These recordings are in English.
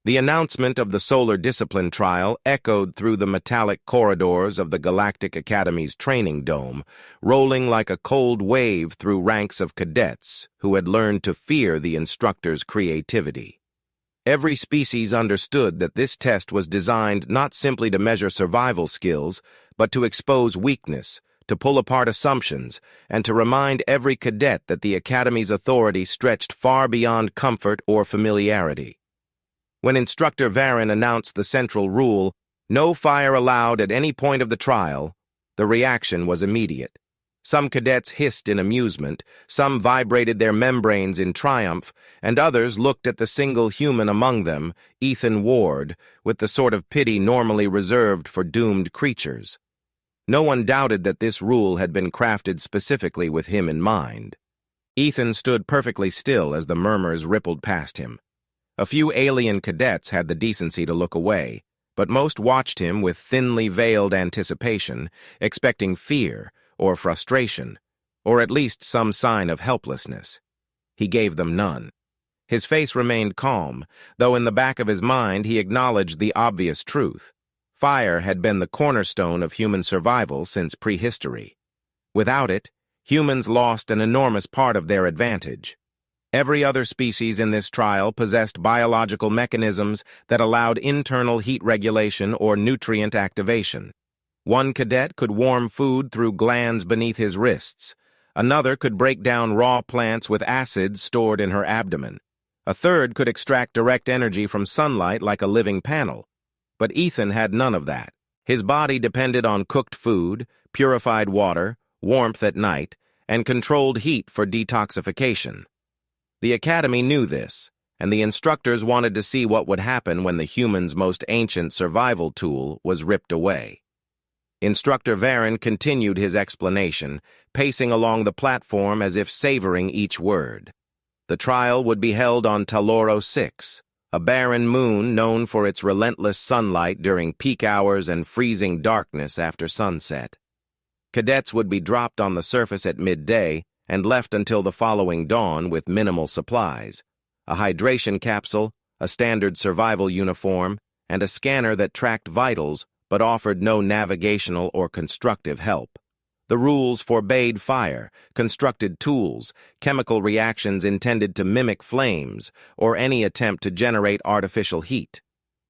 The announcement of the solar discipline trial echoed through the metallic corridors of the Galactic Academy's training dome, rolling like a cold wave through ranks of cadets who had learned to fear the instructor's creativity. Every species understood that this test was designed not simply to measure survival skills, but to expose weakness, to pull apart assumptions, and to remind every cadet that the Academy's authority stretched far beyond comfort or familiarity. When Instructor Varen announced the central rule, no fire allowed at any point of the trial, the reaction was immediate. Some cadets hissed in amusement, some vibrated their membranes in triumph, and others looked at the single human among them, Ethan Ward, with the sort of pity normally reserved for doomed creatures. No one doubted that this rule had been crafted specifically with him in mind. Ethan stood perfectly still as the murmurs rippled past him. A few alien cadets had the decency to look away, but most watched him with thinly veiled anticipation, expecting fear or frustration, or at least some sign of helplessness. He gave them none. His face remained calm, though in the back of his mind he acknowledged the obvious truth. Fire had been the cornerstone of human survival since prehistory. Without it, humans lost an enormous part of their advantage. Every other species in this trial possessed biological mechanisms that allowed internal heat regulation or nutrient activation. One cadet could warm food through glands beneath his wrists. Another could break down raw plants with acids stored in her abdomen. A third could extract direct energy from sunlight like a living panel. But Ethan had none of that. His body depended on cooked food, purified water, warmth at night, and controlled heat for detoxification. The Academy knew this, and the instructors wanted to see what would happen when the human's most ancient survival tool was ripped away. Instructor Varen continued his explanation, pacing along the platform as if savoring each word. The trial would be held on Taloro 6, a barren moon known for its relentless sunlight during peak hours and freezing darkness after sunset. Cadets would be dropped on the surface at midday and left until the following dawn with minimal supplies, a hydration capsule, a standard survival uniform, and a scanner that tracked vitals but offered no navigational or constructive help. The rules forbade fire, constructed tools, chemical reactions intended to mimic flames, or any attempt to generate artificial heat.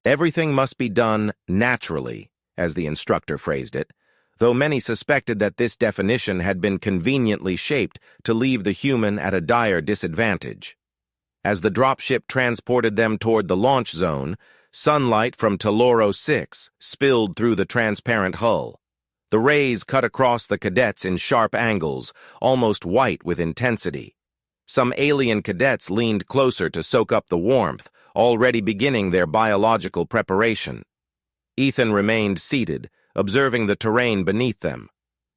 Everything must be done naturally, as the instructor phrased it, though many suspected that this definition had been conveniently shaped to leave the human at a dire disadvantage. As the dropship transported them toward the launch zone, sunlight from Taloro 6 spilled through the transparent hull. The rays cut across the cadets in sharp angles, almost white with intensity. Some alien cadets leaned closer to soak up the warmth, already beginning their biological preparation. Ethan remained seated, observing the terrain beneath them.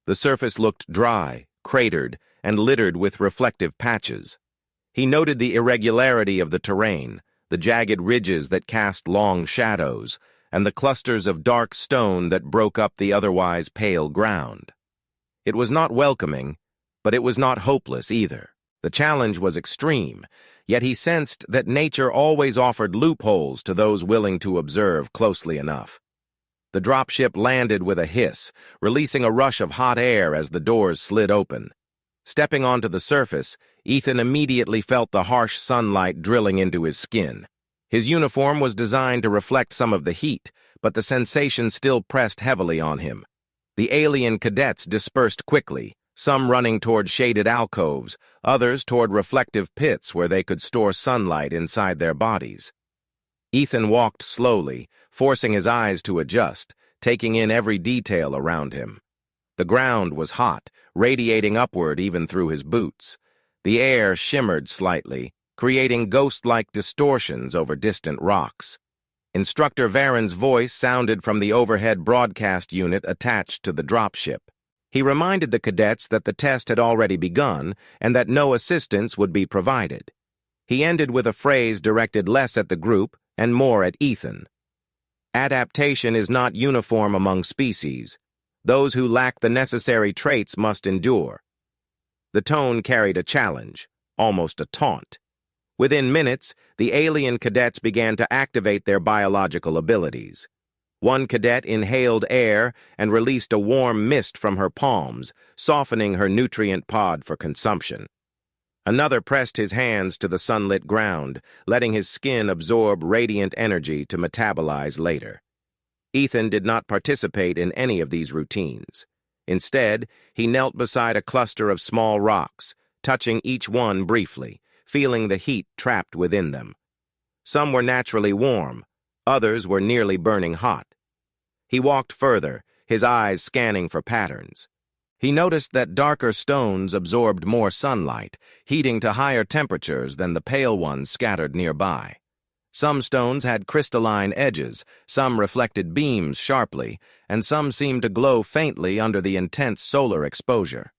The surface looked dry, cratered, and littered with reflective patches. He noted the irregularity of the terrain, the jagged ridges that cast long shadows, and the clusters of dark stone that broke up the otherwise pale ground. It was not welcoming, but it was not hopeless either. The challenge was extreme, yet he sensed that nature always offered loopholes to those willing to observe closely enough. The dropship landed with a hiss, releasing a rush of hot air as the doors slid open. Stepping onto the surface, Ethan immediately felt the harsh sunlight drilling into his skin. His uniform was designed to reflect some of the heat, but the sensation still pressed heavily on him. The alien cadets dispersed quickly, some running toward shaded alcoves, others toward reflective pits where they could store sunlight inside their bodies. Ethan walked slowly, forcing his eyes to adjust, taking in every detail around him. The ground was hot, radiating upward even through his boots. The air shimmered slightly, creating ghost-like distortions over distant rocks. Instructor Varen's voice sounded from the overhead broadcast unit attached to the dropship. He reminded the cadets that the test had already begun and that no assistance would be provided. He ended with a phrase directed less at the group and more at Ethan. Adaptation is not uniform among species. Those who lack the necessary traits must endure. The tone carried a challenge, almost a taunt. Within minutes, the alien cadets began to activate their biological abilities. One cadet inhaled air and released a warm mist from her palms, softening her nutrient pod for consumption. Another pressed his hands to the sunlit ground, letting his skin absorb radiant energy to metabolize later. Ethan did not participate in any of these routines. Instead, he knelt beside a cluster of small rocks, touching each one briefly, feeling the heat trapped within them. Some were naturally warm, others were nearly burning hot. He walked further, his eyes scanning for patterns. He noticed that darker stones absorbed more sunlight, heating to higher temperatures than the pale ones scattered nearby. Some stones had crystalline edges, some reflected beams sharply, and some seemed to glow faintly under the intense solar exposure.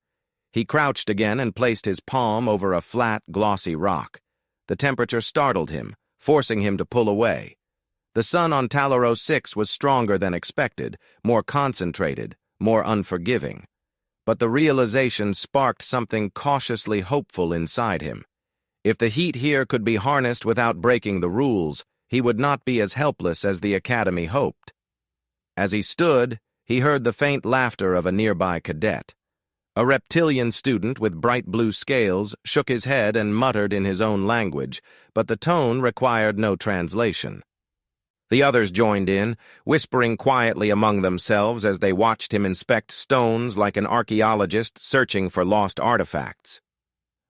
He crouched again and placed his palm over a flat, glossy rock. The temperature startled him, forcing him to pull away. The sun on Talaro 6 was stronger than expected, more concentrated, more unforgiving. But the realization sparked something cautiously hopeful inside him. If the heat here could be harnessed without breaking the rules, he would not be as helpless as the Academy hoped. As he stood, he heard the faint laughter of a nearby cadet. A reptilian student with bright blue scales shook his head and muttered in his own language, but the tone required no translation. The others joined in, whispering quietly among themselves as they watched him inspect stones like an archaeologist searching for lost artifacts.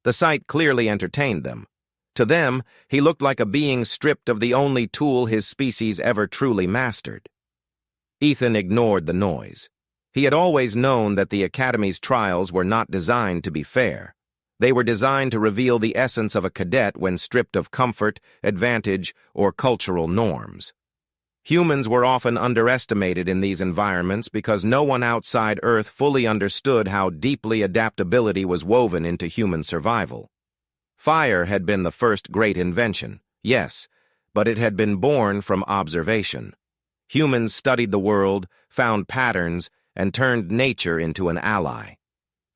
The sight clearly entertained them. To them, he looked like a being stripped of the only tool his species ever truly mastered. Ethan ignored the noise. He had always known that the Academy's trials were not designed to be fair. They were designed to reveal the essence of a cadet when stripped of comfort, advantage, or cultural norms. Humans were often underestimated in these environments because no one outside Earth fully understood how deeply adaptability was woven into human survival. Fire had been the first great invention, yes, but it had been born from observation. Humans studied the world, found patterns, and turned nature into an ally.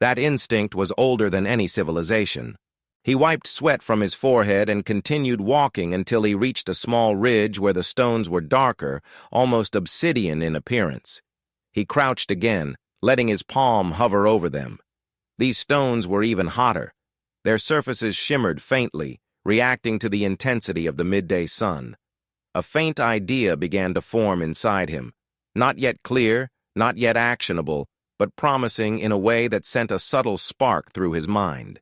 That instinct was older than any civilization. He wiped sweat from his forehead and continued walking until he reached a small ridge where the stones were darker, almost obsidian in appearance. He crouched again, letting his palm hover over them. These stones were even hotter. Their surfaces shimmered faintly, reacting to the intensity of the midday sun. A faint idea began to form inside him, not yet clear, not yet actionable, but promising in a way that sent a subtle spark through his mind.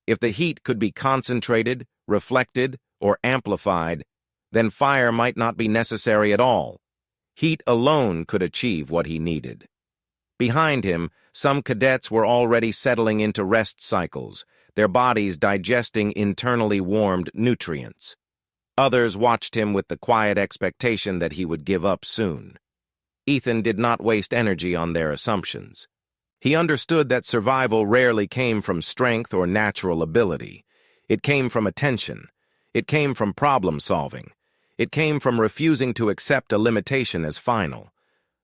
If the heat could be concentrated, reflected, or amplified, then fire might not be necessary at all. Heat alone could achieve what he needed. Behind him, some cadets were already settling into rest cycles, their bodies digesting internally warmed nutrients. Others watched him with the quiet expectation that he would give up soon. Ethan did not waste energy on their assumptions. He understood that survival rarely came from strength or natural ability. It came from attention. It came from problem-solving. It came from refusing to accept a limitation as final.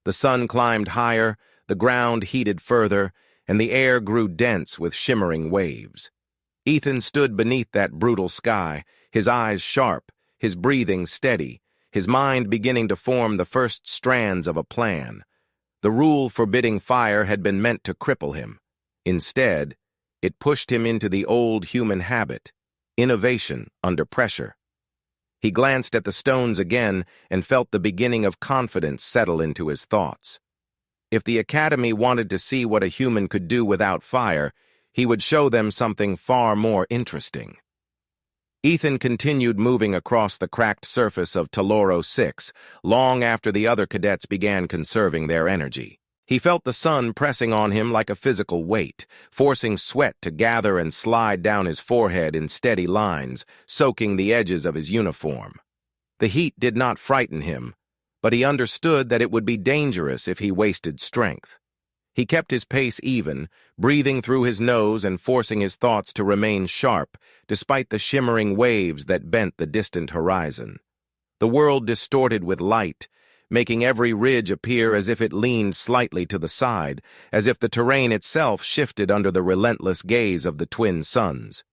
The sun climbed higher, the ground heated further, and the air grew dense with shimmering waves. Ethan stood beneath that brutal sky, his eyes sharp, his breathing steady, his mind beginning to form the first strands of a plan. The rule forbidding fire had been meant to cripple him. Instead, it pushed him into the old human habit, innovation under pressure. He glanced at the stones again and felt the beginning of confidence settle into his thoughts. If the Academy wanted to see what a human could do without fire, he would show them something far more interesting. Ethan continued moving across the cracked surface of Talaro 6 long after the other cadets began conserving their energy. He felt the sun pressing on him like a physical weight, forcing sweat to gather and slide down his forehead in steady lines, soaking the edges of his uniform. The heat did not frighten him, but he understood that it would be dangerous if he wasted strength. He kept his pace even, breathing through his nose and forcing his thoughts to remain sharp, despite the shimmering waves that bent the distant horizon. The world distorted with light, making every ridge appear as if it leaned slightly to the side, as if the terrain itself shifted under the relentless gaze of the twin suns.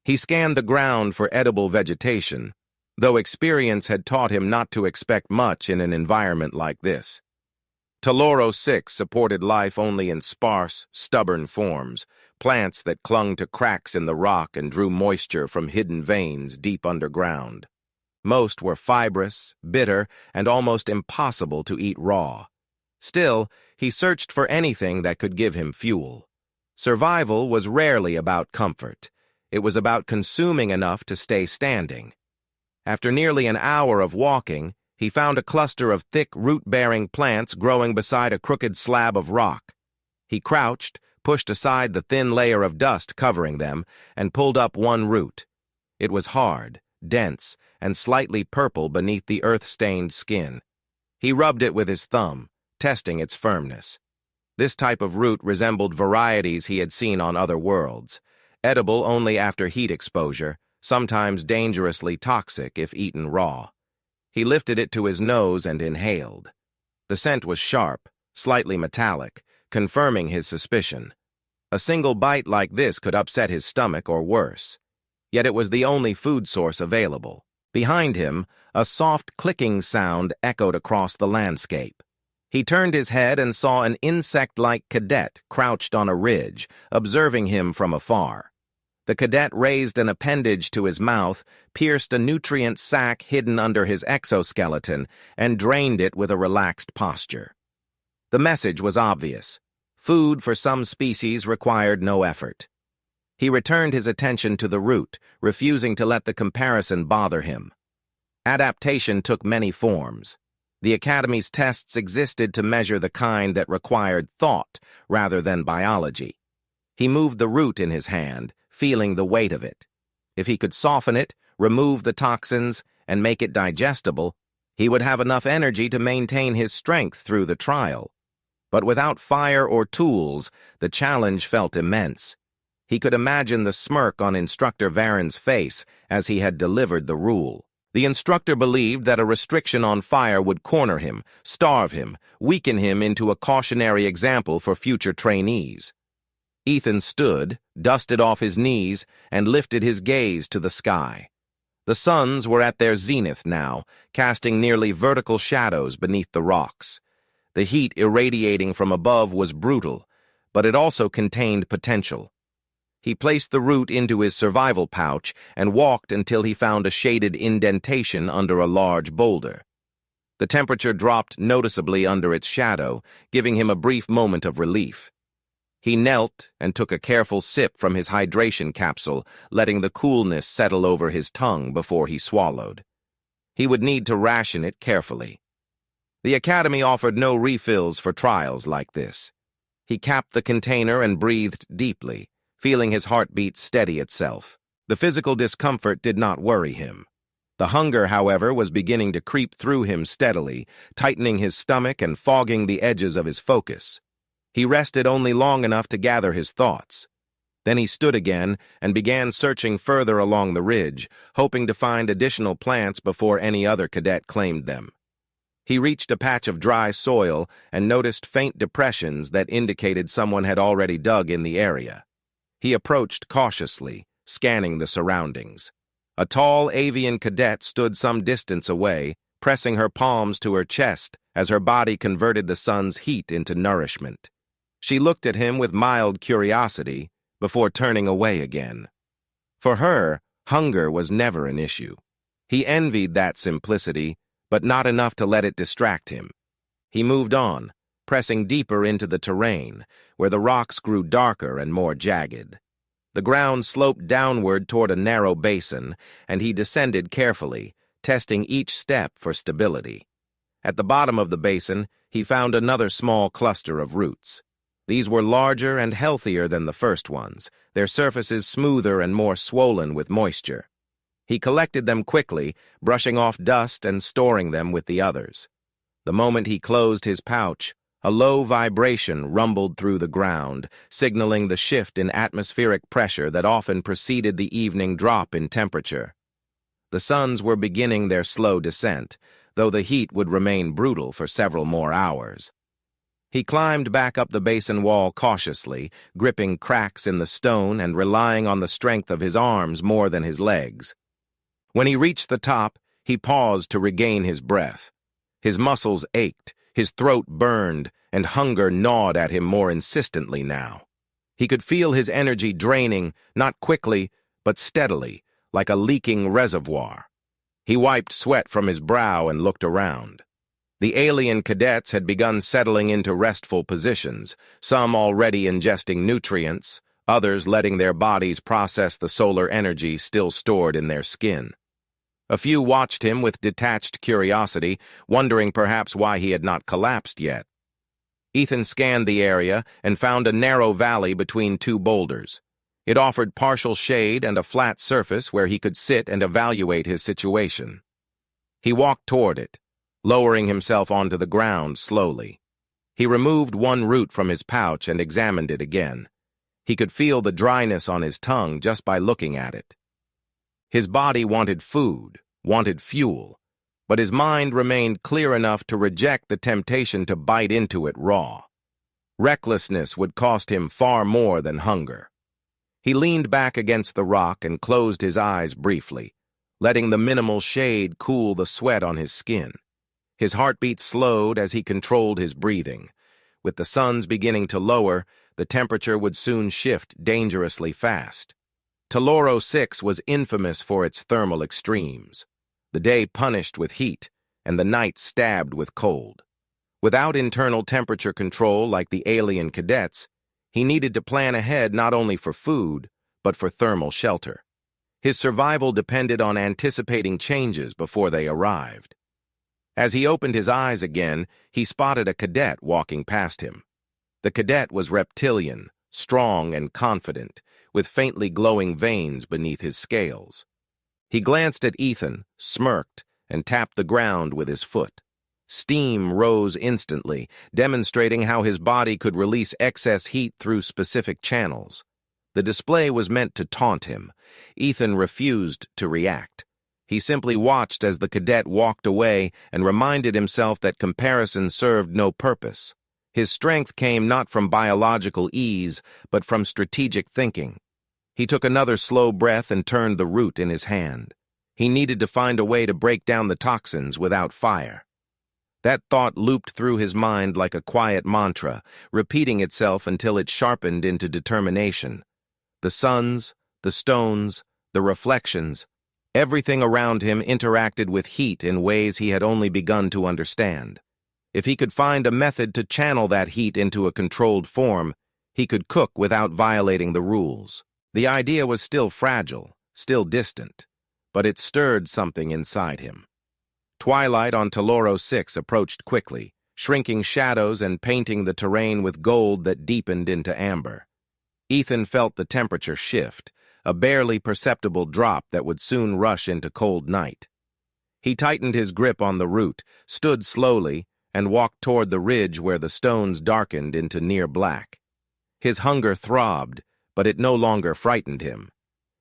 He scanned the ground for edible vegetation, though experience had taught him not to expect much in an environment like this. Teloro 6 supported life only in sparse, stubborn forms, plants that clung to cracks in the rock and drew moisture from hidden veins deep underground. Most were fibrous, bitter, and almost impossible to eat raw. Still, he searched for anything that could give him fuel. Survival was rarely about comfort. It was about consuming enough to stay standing. After nearly an hour of walking, he found a cluster of thick, root-bearing plants growing beside a crooked slab of rock. He crouched, pushed aside the thin layer of dust covering them, and pulled up one root. It was hard, dense, and slightly purple beneath the earth-stained skin. He rubbed it with his thumb, testing its firmness. This type of root resembled varieties he had seen on other worlds, edible only after heat exposure, sometimes dangerously toxic if eaten raw. He lifted it to his nose and inhaled. The scent was sharp, slightly metallic, confirming his suspicion. A single bite like this could upset his stomach or worse. Yet it was the only food source available. Behind him, a soft clicking sound echoed across the landscape. He turned his head and saw an insect-like cadet crouched on a ridge, observing him from afar. The cadet raised an appendage to his mouth, pierced a nutrient sac hidden under his exoskeleton, and drained it with a relaxed posture. The message was obvious. Food for some species required no effort. He returned his attention to the root, refusing to let the comparison bother him. Adaptation took many forms. The Academy's tests existed to measure the kind that required thought rather than biology. He moved the root in his hand, feeling the weight of it. If he could soften it, remove the toxins, and make it digestible, he would have enough energy to maintain his strength through the trial. But without fire or tools, the challenge felt immense. He could imagine the smirk on Instructor Varen's face as he had delivered the rule. The instructor believed that a restriction on fire would corner him, starve him, weaken him into a cautionary example for future trainees. Ethan stood, dusted off his knees, and lifted his gaze to the sky. The suns were at their zenith now, casting nearly vertical shadows beneath the rocks. The heat irradiating from above was brutal, but it also contained potential. He placed the root into his survival pouch and walked until he found a shaded indentation under a large boulder. The temperature dropped noticeably under its shadow, giving him a brief moment of relief. He knelt and took a careful sip from his hydration capsule, letting the coolness settle over his tongue before he swallowed. He would need to ration it carefully. The Academy offered no refills for trials like this. He capped the container and breathed deeply, feeling his heartbeat steady itself. The physical discomfort did not worry him. The hunger, however, was beginning to creep through him steadily, tightening his stomach and fogging the edges of his focus. He rested only long enough to gather his thoughts. Then he stood again and began searching further along the ridge, hoping to find additional plants before any other cadet claimed them. He reached a patch of dry soil and noticed faint depressions that indicated someone had already dug in the area. He approached cautiously, scanning the surroundings. A tall avian cadet stood some distance away, pressing her palms to her chest as her body converted the sun's heat into nourishment. She looked at him with mild curiosity before turning away again. For her, hunger was never an issue. He envied that simplicity, but not enough to let it distract him. He moved on, pressing deeper into the terrain, where the rocks grew darker and more jagged. The ground sloped downward toward a narrow basin, and he descended carefully, testing each step for stability. At the bottom of the basin, he found another small cluster of roots. These were larger and healthier than the first ones, their surfaces smoother and more swollen with moisture. He collected them quickly, brushing off dust and storing them with the others. The moment he closed his pouch, a low vibration rumbled through the ground, signaling the shift in atmospheric pressure that often preceded the evening drop in temperature. The suns were beginning their slow descent, though the heat would remain brutal for several more hours. He climbed back up the basin wall cautiously, gripping cracks in the stone and relying on the strength of his arms more than his legs. When he reached the top, he paused to regain his breath. His muscles ached, his throat burned, and hunger gnawed at him more insistently now. He could feel his energy draining, not quickly, but steadily, like a leaking reservoir. He wiped sweat from his brow and looked around. The alien cadets had begun settling into restful positions, some already ingesting nutrients, others letting their bodies process the solar energy still stored in their skin. A few watched him with detached curiosity, wondering perhaps why he had not collapsed yet. Ethan scanned the area and found a narrow valley between two boulders. It offered partial shade and a flat surface where he could sit and evaluate his situation. He walked toward it, lowering himself onto the ground slowly. He removed one root from his pouch and examined it again. He could feel the dryness on his tongue just by looking at it. His body wanted food, wanted fuel, but his mind remained clear enough to reject the temptation to bite into it raw. Recklessness would cost him far more than hunger. He leaned back against the rock and closed his eyes briefly, letting the minimal shade cool the sweat on his skin. His heartbeat slowed as he controlled his breathing. With the suns beginning to lower, the temperature would soon shift dangerously fast. Taloro 6 was infamous for its thermal extremes. The day punished with heat, and the night stabbed with cold. Without internal temperature control like the alien cadets, he needed to plan ahead not only for food, but for thermal shelter. His survival depended on anticipating changes before they arrived. As he opened his eyes again, he spotted a cadet walking past him. The cadet was reptilian, strong and confident, with faintly glowing veins beneath his scales. He glanced at Ethan, smirked, and tapped the ground with his foot. Steam rose instantly, demonstrating how his body could release excess heat through specific channels. The display was meant to taunt him. Ethan refused to react. He simply watched as the cadet walked away and reminded himself that comparison served no purpose. His strength came not from biological ease, but from strategic thinking. He took another slow breath and turned the root in his hand. He needed to find a way to break down the toxins without fire. That thought looped through his mind like a quiet mantra, repeating itself until it sharpened into determination. The suns, the stones, the reflections, everything around him interacted with heat in ways he had only begun to understand. If he could find a method to channel that heat into a controlled form, he could cook without violating the rules. The idea was still fragile, still distant, but it stirred something inside him. Twilight on Taloro 6 approached quickly, shrinking shadows and painting the terrain with gold that deepened into amber. Ethan felt the temperature shift, a barely perceptible drop that would soon rush into cold night. He tightened his grip on the root, stood slowly, and walked toward the ridge where the stones darkened into near black. His hunger throbbed, but it no longer frightened him.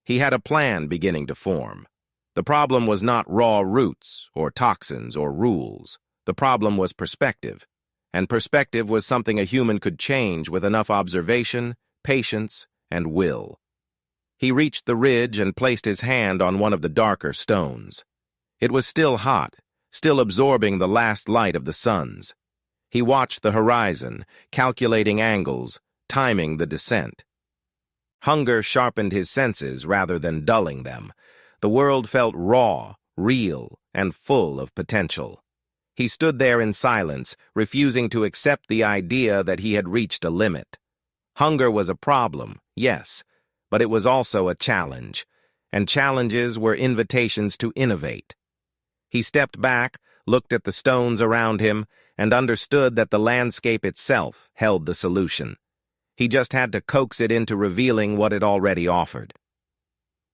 He had a plan beginning to form. The problem was not raw roots, or toxins, or rules. The problem was perspective, and perspective was something a human could change with enough observation, patience, and will. He reached the ridge and placed his hand on one of the darker stones. It was still hot, still absorbing the last light of the suns. He watched the horizon, calculating angles, timing the descent. Hunger sharpened his senses rather than dulling them. The world felt raw, real, and full of potential. He stood there in silence, refusing to accept the idea that he had reached a limit. Hunger was a problem, yes, but it was also a challenge, and challenges were invitations to innovate. He stepped back, looked at the stones around him, and understood that the landscape itself held the solution. He just had to coax it into revealing what it already offered.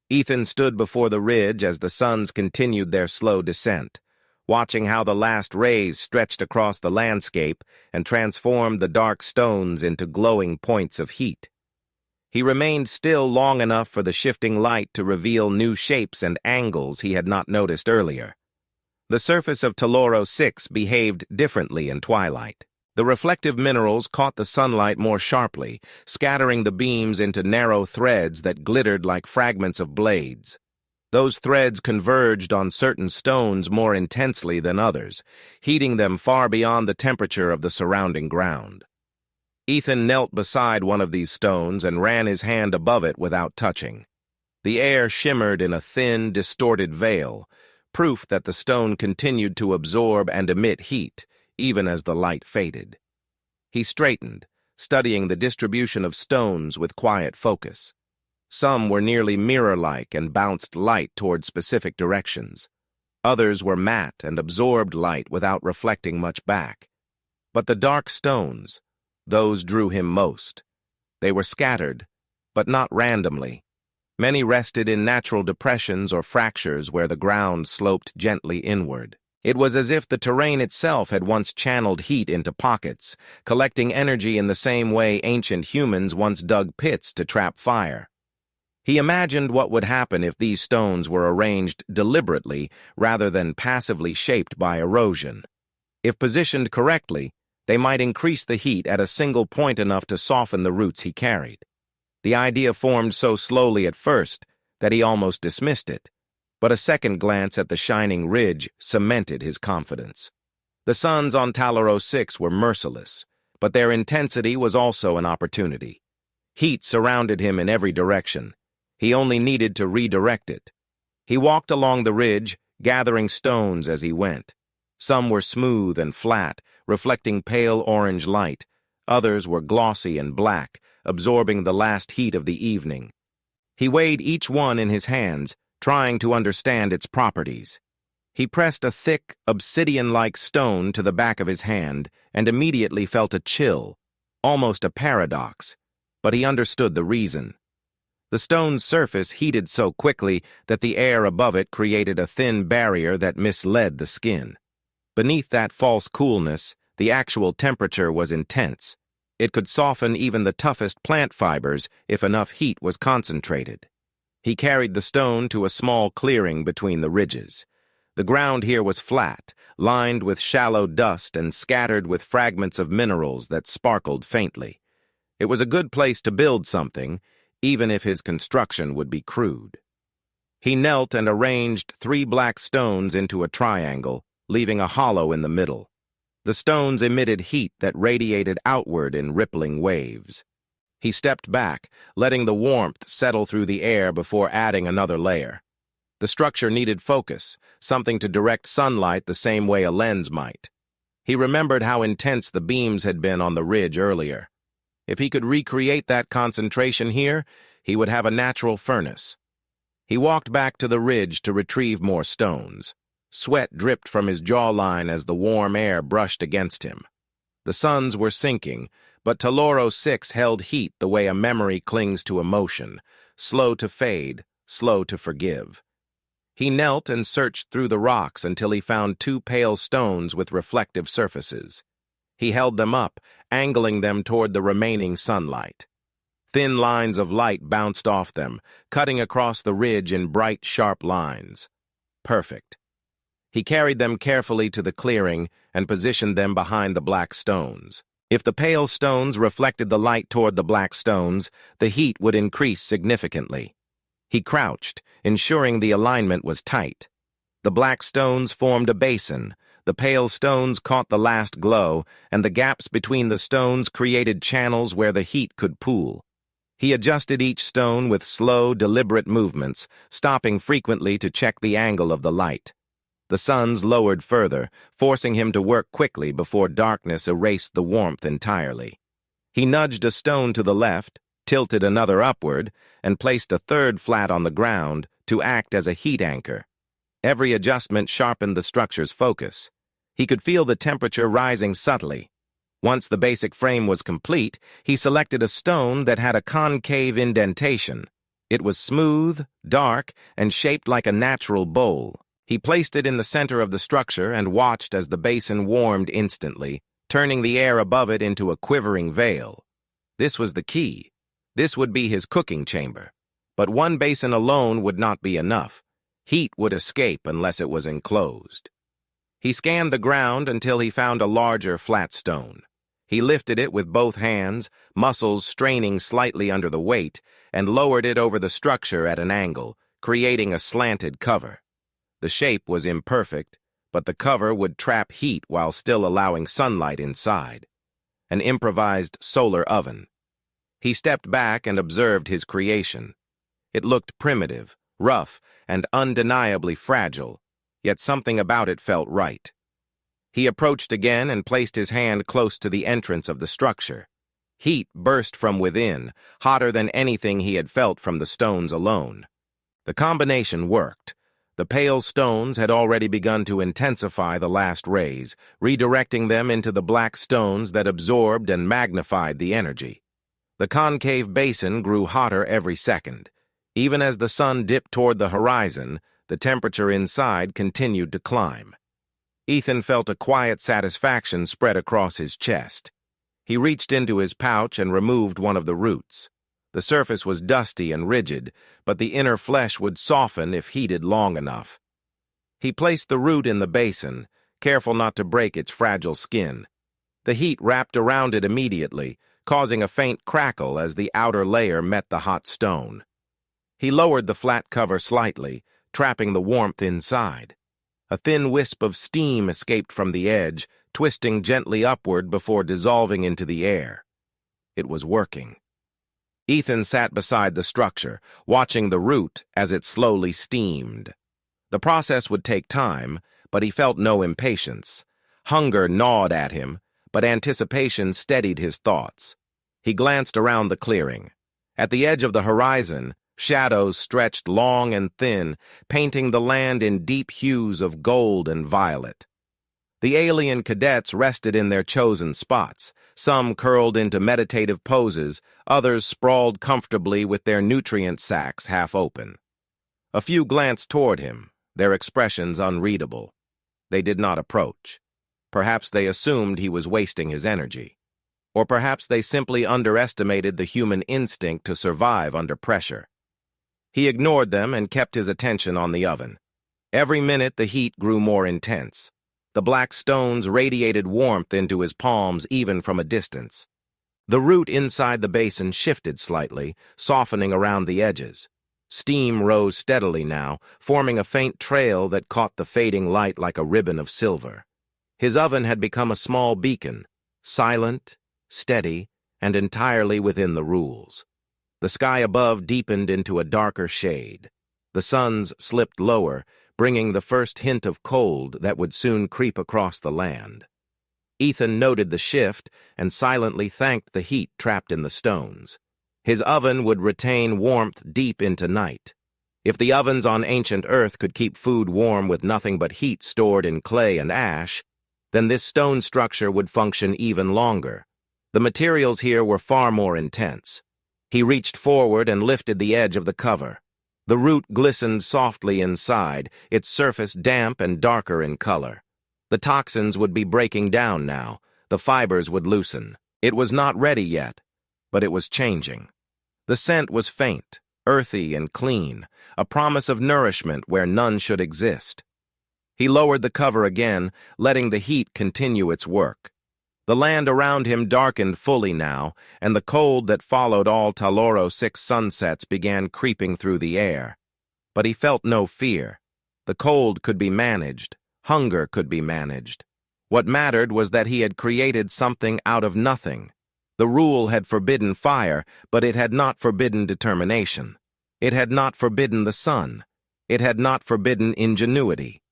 Ethan stood before the ridge as the suns continued their slow descent, watching how the last rays stretched across the landscape and transformed the dark stones into glowing points of heat. He remained still long enough for the shifting light to reveal new shapes and angles he had not noticed earlier. The surface of Taloro 6 behaved differently in twilight. The reflective minerals caught the sunlight more sharply, scattering the beams into narrow threads that glittered like fragments of blades. Those threads converged on certain stones more intensely than others, heating them far beyond the temperature of the surrounding ground. Ethan knelt beside one of these stones and ran his hand above it without touching. The air shimmered in a thin, distorted veil, proof that the stone continued to absorb and emit heat, even as the light faded. He straightened, studying the distribution of stones with quiet focus. Some were nearly mirror-like and bounced light toward specific directions. Others were matte and absorbed light without reflecting much back. But the dark stones, those drew him most. They were scattered, but not randomly. Many rested in natural depressions or fractures where the ground sloped gently inward. It was as if the terrain itself had once channeled heat into pockets, collecting energy in the same way ancient humans once dug pits to trap fire. He imagined what would happen if these stones were arranged deliberately rather than passively shaped by erosion. If positioned correctly, they might increase the heat at a single point enough to soften the roots he carried. The idea formed so slowly at first that he almost dismissed it, but a second glance at the shining ridge cemented his confidence. The suns on Talaro 6 were merciless, but their intensity was also an opportunity. Heat surrounded him in every direction. He only needed to redirect it. He walked along the ridge, gathering stones as he went. Some were smooth and flat, reflecting pale orange light. Others were glossy and black, absorbing the last heat of the evening. He weighed each one in his hands, trying to understand its properties. He pressed a thick, obsidian-like stone to the back of his hand and immediately felt a chill, almost a paradox, but he understood the reason. The stone's surface heated so quickly that the air above it created a thin barrier that misled the skin. Beneath that false coolness, the actual temperature was intense. It could soften even the toughest plant fibers if enough heat was concentrated. He carried the stone to a small clearing between the ridges. The ground here was flat, lined with shallow dust and scattered with fragments of minerals that sparkled faintly. It was a good place to build something, even if his construction would be crude. He knelt and arranged 3 black stones into a triangle, leaving a hollow in the middle. The stones emitted heat that radiated outward in rippling waves. He stepped back, letting the warmth settle through the air before adding another layer. The structure needed focus, something to direct sunlight the same way a lens might. He remembered how intense the beams had been on the ridge earlier. If he could recreate that concentration here, he would have a natural furnace. He walked back to the ridge to retrieve more stones. Sweat dripped from his jawline as the warm air brushed against him. The suns were sinking, but Talaro 6 held heat the way a memory clings to emotion, slow to fade, slow to forgive. He knelt and searched through the rocks until he found 2 pale stones with reflective surfaces. He held them up, angling them toward the remaining sunlight. Thin lines of light bounced off them, cutting across the ridge in bright, sharp lines. Perfect. He carried them carefully to the clearing and positioned them behind the black stones. If the pale stones reflected the light toward the black stones, the heat would increase significantly. He crouched, ensuring the alignment was tight. The black stones formed a basin. The pale stones caught the last glow, and the gaps between the stones created channels where the heat could pool. He adjusted each stone with slow, deliberate movements, stopping frequently to check the angle of the light. The suns lowered further, forcing him to work quickly before darkness erased the warmth entirely. He nudged a stone to the left, tilted another upward, and placed a third flat on the ground to act as a heat anchor. Every adjustment sharpened the structure's focus. He could feel the temperature rising subtly. Once the basic frame was complete, he selected a stone that had a concave indentation. It was smooth, dark, and shaped like a natural bowl. He placed it in the center of the structure and watched as the basin warmed instantly, turning the air above it into a quivering veil. This was the key. This would be his cooking chamber. But one basin alone would not be enough. Heat would escape unless it was enclosed. He scanned the ground until he found a larger flat stone. He lifted it with both hands, muscles straining slightly under the weight, and lowered it over the structure at an angle, creating a slanted cover. The shape was imperfect, but the cover would trap heat while still allowing sunlight inside. An improvised solar oven. He stepped back and observed his creation. It looked primitive, rough, and undeniably fragile, yet something about it felt right. He approached again and placed his hand close to the entrance of the structure. Heat burst from within, hotter than anything he had felt from the stones alone. The combination worked. The pale stones had already begun to intensify the last rays, redirecting them into the black stones that absorbed and magnified the energy. The concave basin grew hotter every second. Even as the sun dipped toward the horizon, the temperature inside continued to climb. Ethan felt a quiet satisfaction spread across his chest. He reached into his pouch and removed one of the roots. The surface was dusty and rigid, but the inner flesh would soften if heated long enough. He placed the root in the basin, careful not to break its fragile skin. The heat wrapped around it immediately, causing a faint crackle as the outer layer met the hot stone. He lowered the flat cover slightly, trapping the warmth inside. A thin wisp of steam escaped from the edge, twisting gently upward before dissolving into the air. It was working. Ethan sat beside the structure, watching the root as it slowly steamed. The process would take time, but he felt no impatience. Hunger gnawed at him, but anticipation steadied his thoughts. He glanced around the clearing. At the edge of the horizon, shadows stretched long and thin, painting the land in deep hues of gold and violet. The alien cadets rested in their chosen spots, some curled into meditative poses, others sprawled comfortably with their nutrient sacs half open. A few glanced toward him, their expressions unreadable. They did not approach. Perhaps they assumed he was wasting his energy. Or perhaps they simply underestimated the human instinct to survive under pressure. He ignored them and kept his attention on the oven. Every minute the heat grew more intense. The black stones radiated warmth into his palms even from a distance. The root inside the basin shifted slightly, softening around the edges. Steam rose steadily now, forming a faint trail that caught the fading light like a ribbon of silver. His oven had become a small beacon, silent, steady, and entirely within the rules. The sky above deepened into a darker shade. The suns slipped lower, bringing the first hint of cold that would soon creep across the land. Ethan noted the shift and silently thanked the heat trapped in the stones. His oven would retain warmth deep into night. If the ovens on ancient Earth could keep food warm with nothing but heat stored in clay and ash, then this stone structure would function even longer. The materials here were far more intense. He reached forward and lifted the edge of the cover. The root glistened softly inside, its surface damp and darker in color. The toxins would be breaking down now. The fibers would loosen. It was not ready yet, but it was changing. The scent was faint, earthy and clean, a promise of nourishment where none should exist. He lowered the cover again, letting the heat continue its work. The land around him darkened fully now, and the cold that followed all Taloro 6 sunsets began creeping through the air. But he felt no fear. The cold could be managed. Hunger could be managed. What mattered was that he had created something out of nothing. The rule had forbidden fire, but it had not forbidden determination. It had not forbidden the sun. It had not forbidden ingenuity.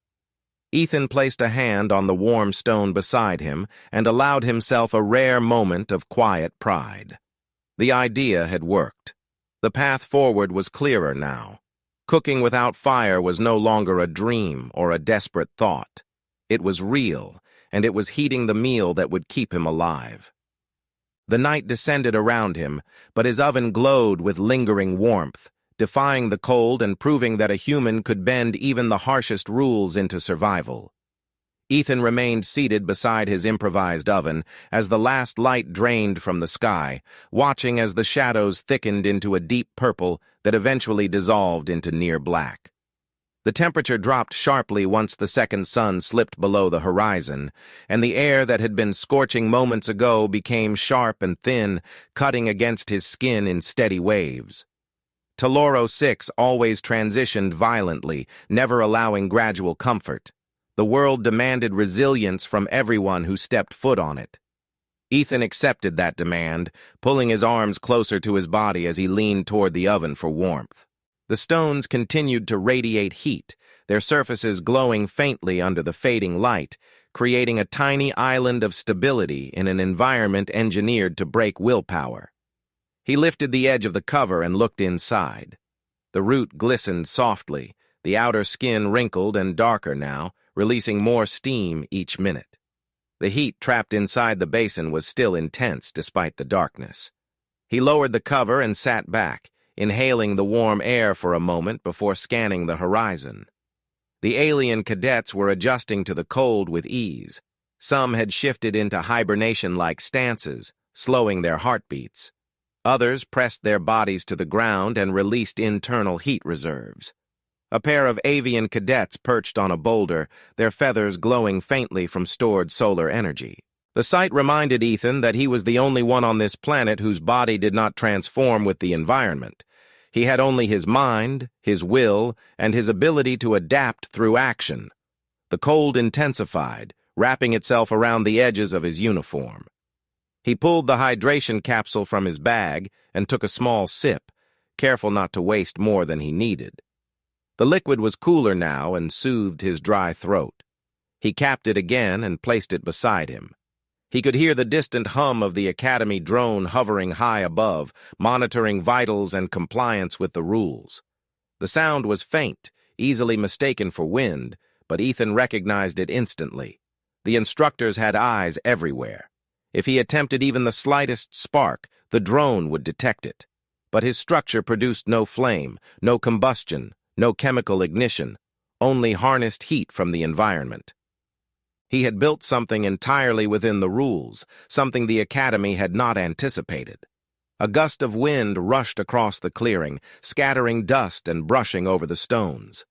Ethan placed a hand on the warm stone beside him and allowed himself a rare moment of quiet pride. The idea had worked. The path forward was clearer now. Cooking without fire was no longer a dream or a desperate thought. It was real, and it was heating the meal that would keep him alive. The night descended around him, but his oven glowed with lingering warmth, defying the cold and proving that a human could bend even the harshest rules into survival. Ethan remained seated beside his improvised oven as the last light drained from the sky, watching as the shadows thickened into a deep purple that eventually dissolved into near black. The temperature dropped sharply once the second sun slipped below the horizon, and the air that had been scorching moments ago became sharp and thin, cutting against his skin in steady waves. Teloro 6 always transitioned violently, never allowing gradual comfort. The world demanded resilience from everyone who stepped foot on it. Ethan accepted that demand, pulling his arms closer to his body as he leaned toward the oven for warmth. The stones continued to radiate heat, their surfaces glowing faintly under the fading light, creating a tiny island of stability in an environment engineered to break willpower. He lifted the edge of the cover and looked inside. The root glistened softly, the outer skin wrinkled and darker now, releasing more steam each minute. The heat trapped inside the basin was still intense despite the darkness. He lowered the cover and sat back, inhaling the warm air for a moment before scanning the horizon. The alien cadets were adjusting to the cold with ease. Some had shifted into hibernation-like stances, slowing their heartbeats. Others pressed their bodies to the ground and released internal heat reserves. A pair of avian cadets perched on a boulder, their feathers glowing faintly from stored solar energy. The sight reminded Ethan that he was the only one on this planet whose body did not transform with the environment. He had only his mind, his will, and his ability to adapt through action. The cold intensified, wrapping itself around the edges of his uniform. He pulled the hydration capsule from his bag and took a small sip, careful not to waste more than he needed. The liquid was cooler now and soothed his dry throat. He capped it again and placed it beside him. He could hear the distant hum of the Academy drone hovering high above, monitoring vitals and compliance with the rules. The sound was faint, easily mistaken for wind, but Ethan recognized it instantly. The instructors had eyes everywhere. If he attempted even the slightest spark, the drone would detect it. But his structure produced no flame, no combustion, no chemical ignition, only harnessed heat from the environment. He had built something entirely within the rules, something the Academy had not anticipated. A gust of wind rushed across the clearing, scattering dust and brushing over the stones.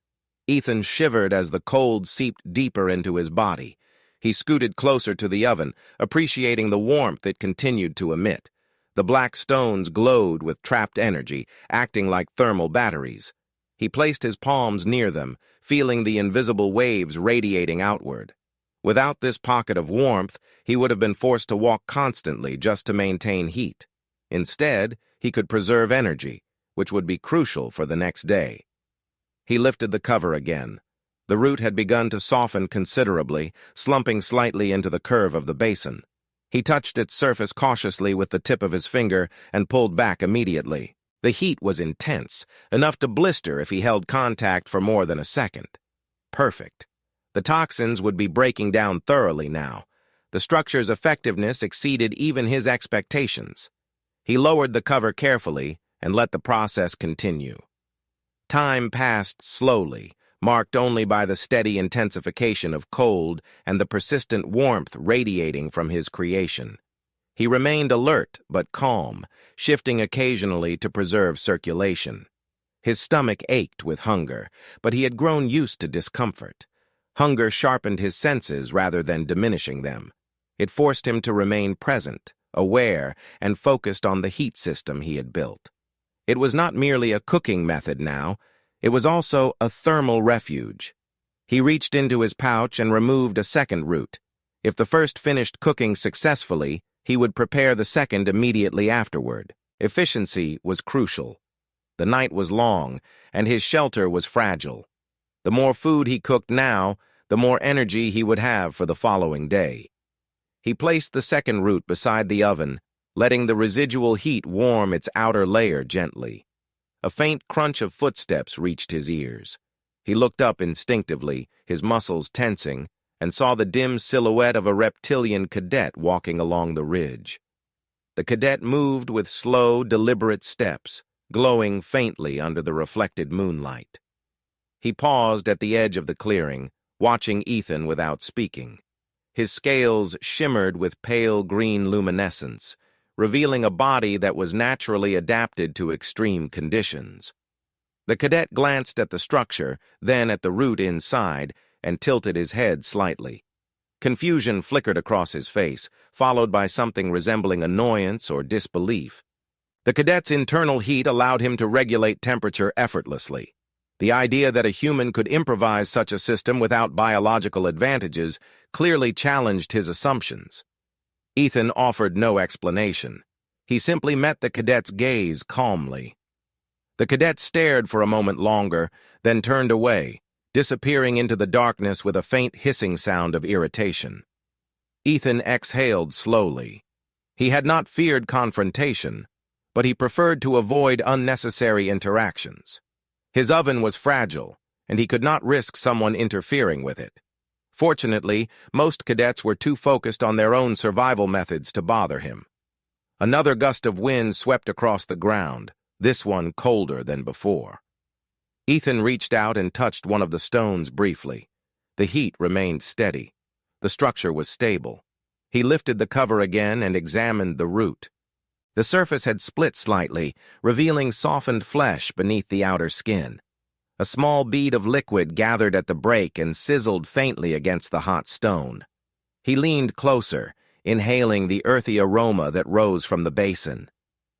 Ethan shivered as the cold seeped deeper into his body. He scooted closer to the oven, appreciating the warmth it continued to emit. The black stones glowed with trapped energy, acting like thermal batteries. He placed his palms near them, feeling the invisible waves radiating outward. Without this pocket of warmth, he would have been forced to walk constantly just to maintain heat. Instead, he could preserve energy, which would be crucial for the next day. He lifted the cover again. The root had begun to soften considerably, slumping slightly into the curve of the basin. He touched its surface cautiously with the tip of his finger and pulled back immediately. The heat was intense, enough to blister if he held contact for more than a second. Perfect. The toxins would be breaking down thoroughly now. The structure's effectiveness exceeded even his expectations. He lowered the cover carefully and let the process continue. Time passed slowly, marked only by the steady intensification of cold and the persistent warmth radiating from his creation. He remained alert but calm, shifting occasionally to preserve circulation. His stomach ached with hunger, but he had grown used to discomfort. Hunger sharpened his senses rather than diminishing them. It forced him to remain present, aware, and focused on the heat system he had built. It was not merely a cooking method now, it was also a thermal refuge. He reached into his pouch and removed a second root. If the first finished cooking successfully, he would prepare the second immediately afterward. Efficiency was crucial. The night was long, and his shelter was fragile. The more food he cooked now, the more energy he would have for the following day. He placed the second root beside the oven, letting the residual heat warm its outer layer gently. A faint crunch of footsteps reached his ears. He looked up instinctively, his muscles tensing, and saw the dim silhouette of a reptilian cadet walking along the ridge. The cadet moved with slow, deliberate steps, glowing faintly under the reflected moonlight. He paused at the edge of the clearing, watching Ethan without speaking. His scales shimmered with pale green luminescence, revealing a body that was naturally adapted to extreme conditions. The cadet glanced at the structure, then at the root inside, and tilted his head slightly. Confusion flickered across his face, followed by something resembling annoyance or disbelief. The cadet's internal heat allowed him to regulate temperature effortlessly. The idea that a human could improvise such a system without biological advantages clearly challenged his assumptions. Ethan offered no explanation. He simply met the cadet's gaze calmly. The cadet stared for a moment longer, then turned away, disappearing into the darkness with a faint hissing sound of irritation. Ethan exhaled slowly. He had not feared confrontation, but he preferred to avoid unnecessary interactions. His oven was fragile, and he could not risk someone interfering with it. Fortunately, most cadets were too focused on their own survival methods to bother him. Another gust of wind swept across the ground, this one colder than before. Ethan reached out and touched one of the stones briefly. The heat remained steady. The structure was stable. He lifted the cover again and examined the root. The surface had split slightly, revealing softened flesh beneath the outer skin. A small bead of liquid gathered at the break and sizzled faintly against the hot stone. He leaned closer, inhaling the earthy aroma that rose from the basin.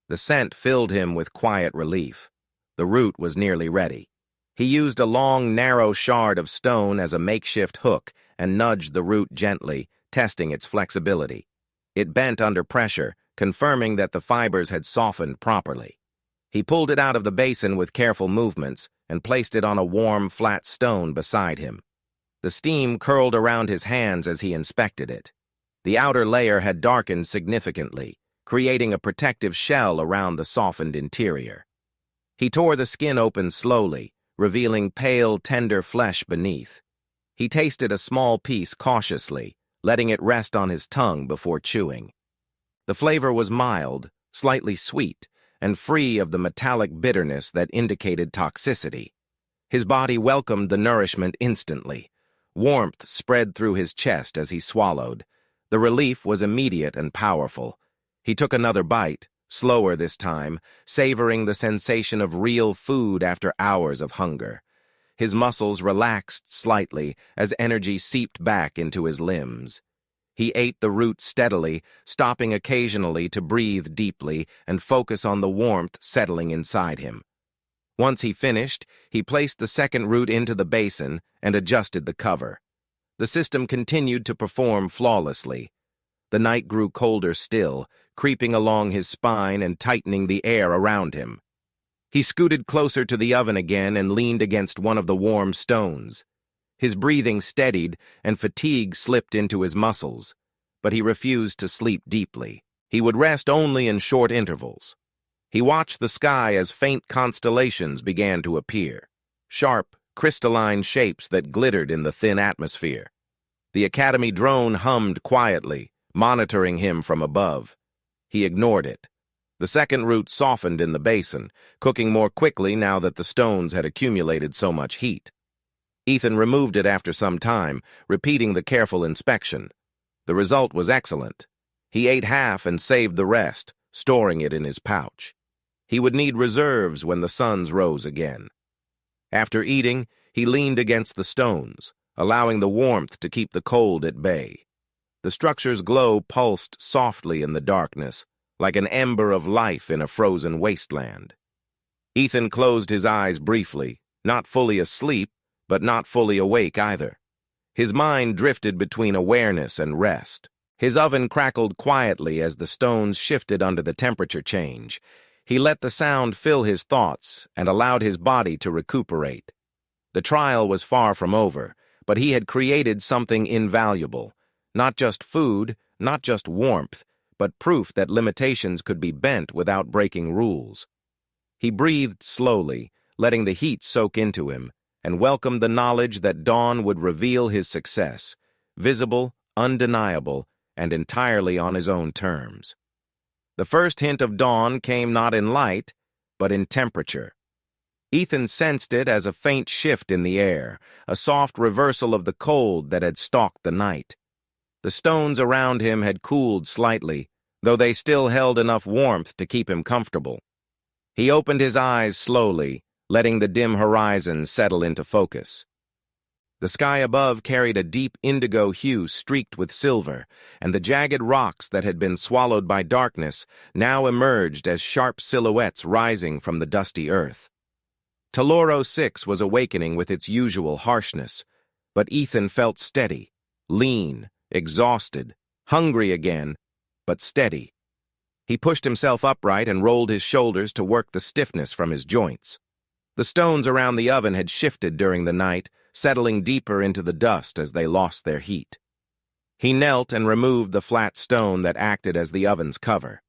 The scent filled him with quiet relief. The root was nearly ready. He used a long, narrow shard of stone as a makeshift hook and nudged the root gently, testing its flexibility. It bent under pressure, confirming that the fibers had softened properly. He pulled it out of the basin with careful movements and placed it on a warm, flat stone beside him. The steam curled around his hands as he inspected it. The outer layer had darkened significantly, creating a protective shell around the softened interior. He tore the skin open slowly, revealing pale, tender flesh beneath. He tasted a small piece cautiously, letting it rest on his tongue before chewing. The flavor was mild, slightly sweet, and free of the metallic bitterness that indicated toxicity. His body welcomed the nourishment instantly. Warmth spread through his chest as he swallowed. The relief was immediate and powerful. He took another bite, slower this time, savoring the sensation of real food after hours of hunger. His muscles relaxed slightly as energy seeped back into his limbs. He ate the root steadily, stopping occasionally to breathe deeply and focus on the warmth settling inside him. Once he finished, he placed the second root into the basin and adjusted the cover. The system continued to perform flawlessly. The night grew colder still, creeping along his spine and tightening the air around him. He scooted closer to the oven again and leaned against one of the warm stones. His breathing steadied and fatigue slipped into his muscles, but he refused to sleep deeply. He would rest only in short intervals. He watched the sky as faint constellations began to appear, sharp, crystalline shapes that glittered in the thin atmosphere. The Academy drone hummed quietly, monitoring him from above. He ignored it. The second root softened in the basin, cooking more quickly now that the stones had accumulated so much heat. Ethan removed it after some time, repeating the careful inspection. The result was excellent. He ate half and saved the rest, storing it in his pouch. He would need reserves when the suns rose again. After eating, he leaned against the stones, allowing the warmth to keep the cold at bay. The structure's glow pulsed softly in the darkness, like an ember of life in a frozen wasteland. Ethan closed his eyes briefly, not fully asleep, but not fully awake either. His mind drifted between awareness and rest. His oven crackled quietly as the stones shifted under the temperature change. He let the sound fill his thoughts and allowed his body to recuperate. The trial was far from over, but he had created something invaluable. Not just food, not just warmth, but proof that limitations could be bent without breaking rules. He breathed slowly, letting the heat soak into him, and welcomed the knowledge that dawn would reveal his success, visible, undeniable, and entirely on his own terms. The first hint of dawn came not in light, but in temperature. Ethan sensed it as a faint shift in the air, a soft reversal of the cold that had stalked the night. The stones around him had cooled slightly, though they still held enough warmth to keep him comfortable. He opened his eyes slowly, letting the dim horizon settle into focus. The sky above carried a deep indigo hue streaked with silver, and the jagged rocks that had been swallowed by darkness now emerged as sharp silhouettes rising from the dusty earth. Teloro 6 was awakening with its usual harshness, but Ethan felt steady, lean, exhausted, hungry again, but steady. He pushed himself upright and rolled his shoulders to work the stiffness from his joints. The stones around the oven had shifted during the night, settling deeper into the dust as they lost their heat. He knelt and removed the flat stone that acted as the oven's cover.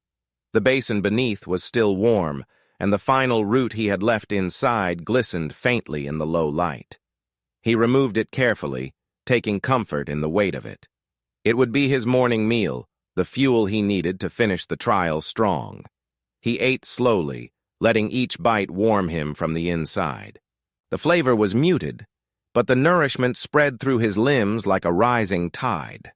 The basin beneath was still warm, and the final root he had left inside glistened faintly in the low light. He removed it carefully, taking comfort in the weight of it. It would be his morning meal, the fuel he needed to finish the trial strong. He ate slowly, letting each bite warm him from the inside. The flavor was muted, but the nourishment spread through his limbs like a rising tide.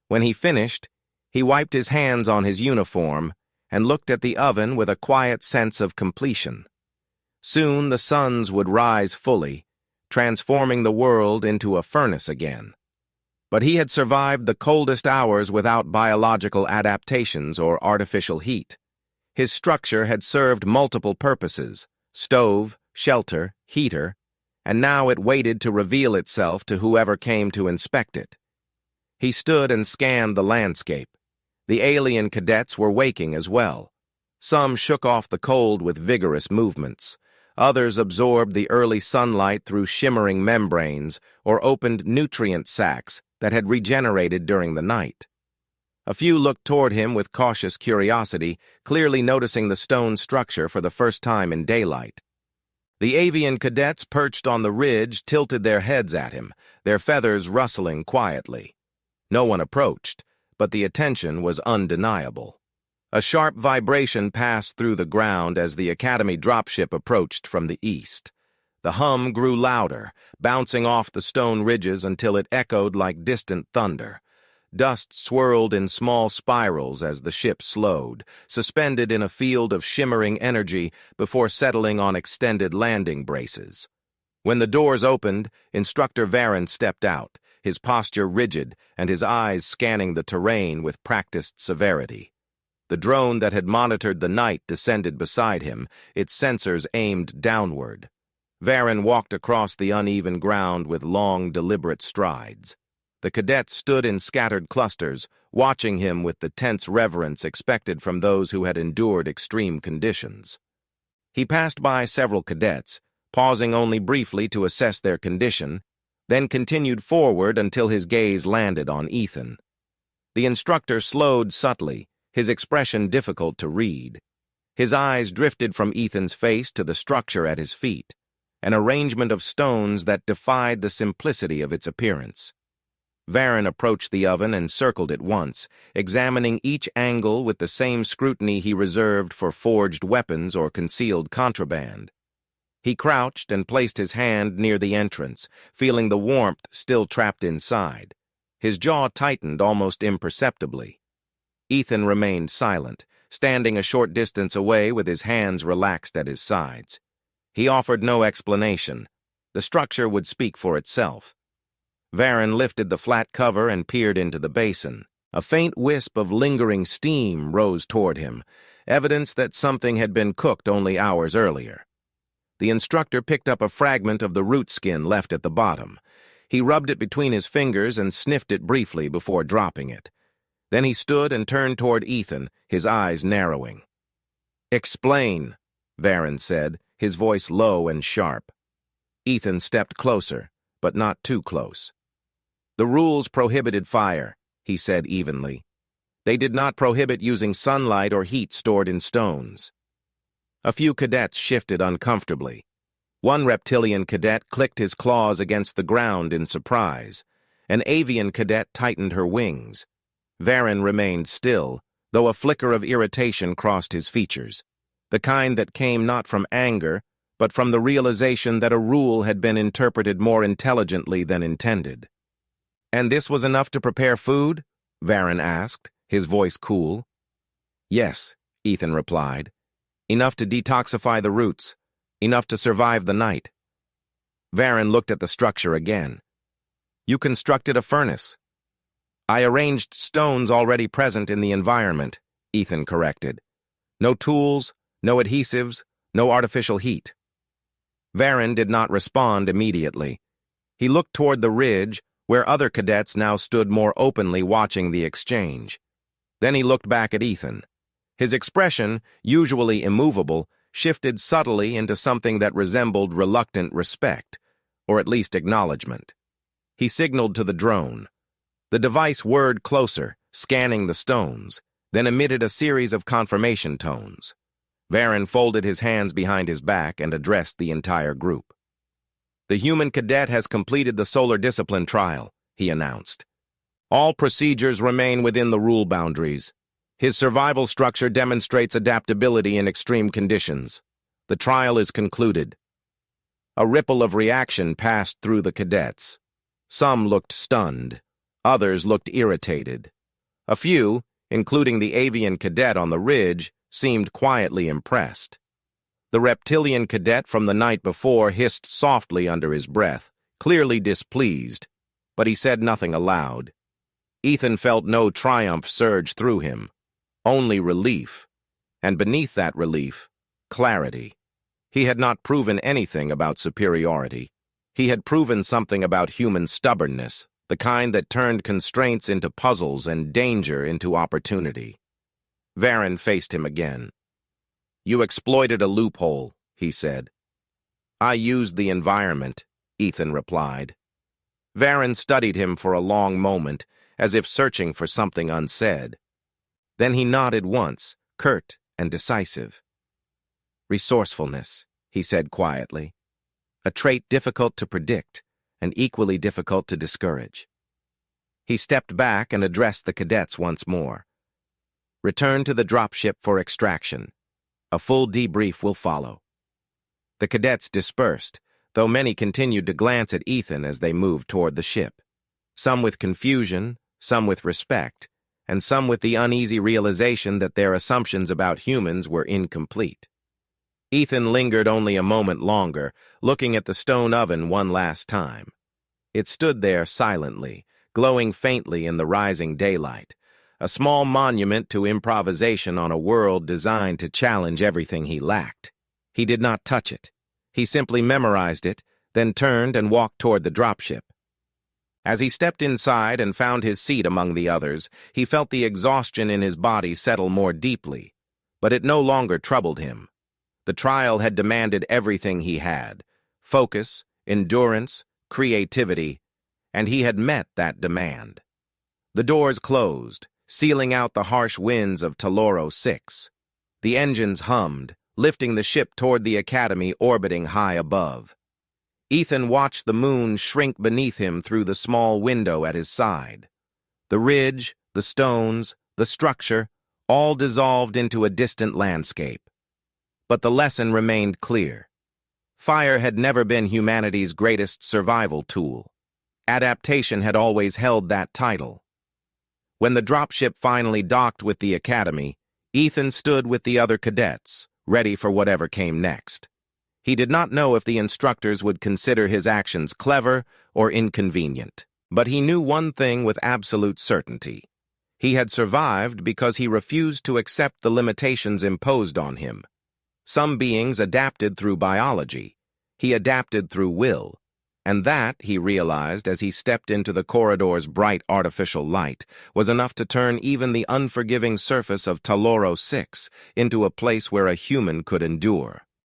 When he finished, he wiped his hands on his uniform and looked at the oven with a quiet sense of completion. Soon the suns would rise fully, transforming the world into a furnace again. But he had survived the coldest hours without biological adaptations or artificial heat. His structure had served multiple purposes: stove, shelter, heater, and now it waited to reveal itself to whoever came to inspect it. He stood and scanned the landscape. The alien cadets were waking as well. Some shook off the cold with vigorous movements. Others absorbed the early sunlight through shimmering membranes or opened nutrient sacs that had regenerated during the night. A few looked toward him with cautious curiosity, clearly noticing the stone structure for the first time in daylight. The avian cadets perched on the ridge tilted their heads at him, their feathers rustling quietly. No one approached, but the attention was undeniable. A sharp vibration passed through the ground as the Academy dropship approached from the east. The hum grew louder, bouncing off the stone ridges until it echoed like distant thunder. Dust swirled in small spirals as the ship slowed, suspended in a field of shimmering energy before settling on extended landing braces. When the doors opened, Instructor Varen stepped out, his posture rigid and his eyes scanning the terrain with practiced severity. The drone that had monitored the night descended beside him, its sensors aimed downward. Varen walked across the uneven ground with long, deliberate strides. The cadets stood in scattered clusters, watching him with the tense reverence expected from those who had endured extreme conditions. He passed by several cadets, pausing only briefly to assess their condition, then continued forward until his gaze landed on Ethan. The instructor slowed subtly, his expression difficult to read. His eyes drifted from Ethan's face to the structure at his feet, an arrangement of stones that defied the simplicity of its appearance. Varen approached the oven and circled it once, examining each angle with the same scrutiny he reserved for forged weapons or concealed contraband. He crouched and placed his hand near the entrance, feeling the warmth still trapped inside. His jaw tightened almost imperceptibly. Ethan remained silent, standing a short distance away with his hands relaxed at his sides. He offered no explanation. The structure would speak for itself. Varen lifted the flat cover and peered into the basin. A faint wisp of lingering steam rose toward him, evidence that something had been cooked only hours earlier. The instructor picked up a fragment of the root skin left at the bottom. He rubbed it between his fingers and sniffed it briefly before dropping it. Then he stood and turned toward Ethan, his eyes narrowing. "Explain," Varen said, his voice low and sharp. Ethan stepped closer, but not too close. "The rules prohibited fire," he said evenly. "They did not prohibit using sunlight or heat stored in stones." A few cadets shifted uncomfortably. One reptilian cadet clicked his claws against the ground in surprise. An avian cadet tightened her wings. Varen remained still, though a flicker of irritation crossed his features, the kind that came not from anger, but from the realization that a rule had been interpreted more intelligently than intended. "And this was enough to prepare food?" Varen asked, his voice cool. "Yes," Ethan replied. "Enough to detoxify the roots. Enough to survive the night. Varen looked at the structure again. You constructed a furnace. I arranged stones already present in the environment, Ethan corrected. No tools, no adhesives, no artificial heat. Varen did not respond immediately. He looked toward the ridge, where other cadets now stood more openly watching the exchange. Then he looked back at Ethan. His expression, usually immovable, shifted subtly into something that resembled reluctant respect, or at least acknowledgement. He signaled to the drone. The device whirred closer, scanning the stones, then emitted a series of confirmation tones. Varen folded his hands behind his back and addressed the entire group. The human cadet has completed the solar discipline trial, he announced. All procedures remain within the rule boundaries. His survival structure demonstrates adaptability in extreme conditions. The trial is concluded. A ripple of reaction passed through the cadets. Some looked stunned. Others looked irritated. A few, including the avian cadet on the ridge, seemed quietly impressed. The reptilian cadet from the night before hissed softly under his breath, clearly displeased, but he said nothing aloud. Ethan felt no triumph surge through him, only relief, and beneath that relief, clarity. He had not proven anything about superiority. He had proven something about human stubbornness, the kind that turned constraints into puzzles and danger into opportunity. Varen faced him again. You exploited a loophole, he said. I used the environment, Ethan replied. Varen studied him for a long moment, as if searching for something unsaid. Then he nodded once, curt and decisive. Resourcefulness, he said quietly. A trait difficult to predict and equally difficult to discourage. He stepped back and addressed the cadets once more. Return to the dropship for extraction. A full debrief will follow. The cadets dispersed, though many continued to glance at Ethan as they moved toward the ship. Some with confusion, some with respect, and some with the uneasy realization that their assumptions about humans were incomplete. Ethan lingered only a moment longer, looking at the stone oven one last time. It stood there silently, glowing faintly in the rising daylight, a small monument to improvisation on a world designed to challenge everything he lacked. He did not touch it. He simply memorized it, then turned and walked toward the dropship. As he stepped inside and found his seat among the others, he felt the exhaustion in his body settle more deeply, but it no longer troubled him. The trial had demanded everything he had: focus, endurance, creativity, and he had met that demand. The doors closed, sealing out the harsh winds of Taloro 6. The engines hummed, lifting the ship toward the academy orbiting high above. Ethan watched the moon shrink beneath him through the small window at his side. The ridge, the stones, the structure, all dissolved into a distant landscape. But the lesson remained clear. Fire had never been humanity's greatest survival tool. Adaptation had always held that title. When the dropship finally docked with the academy, Ethan stood with the other cadets, ready for whatever came next. He did not know if the instructors would consider his actions clever or inconvenient, but he knew one thing with absolute certainty. He had survived because he refused to accept the limitations imposed on him. Some beings adapted through biology. He adapted through will. And that, he realized as he stepped into the corridor's bright artificial light, was enough to turn even the unforgiving surface of Taloro 6 into a place where a human could endure.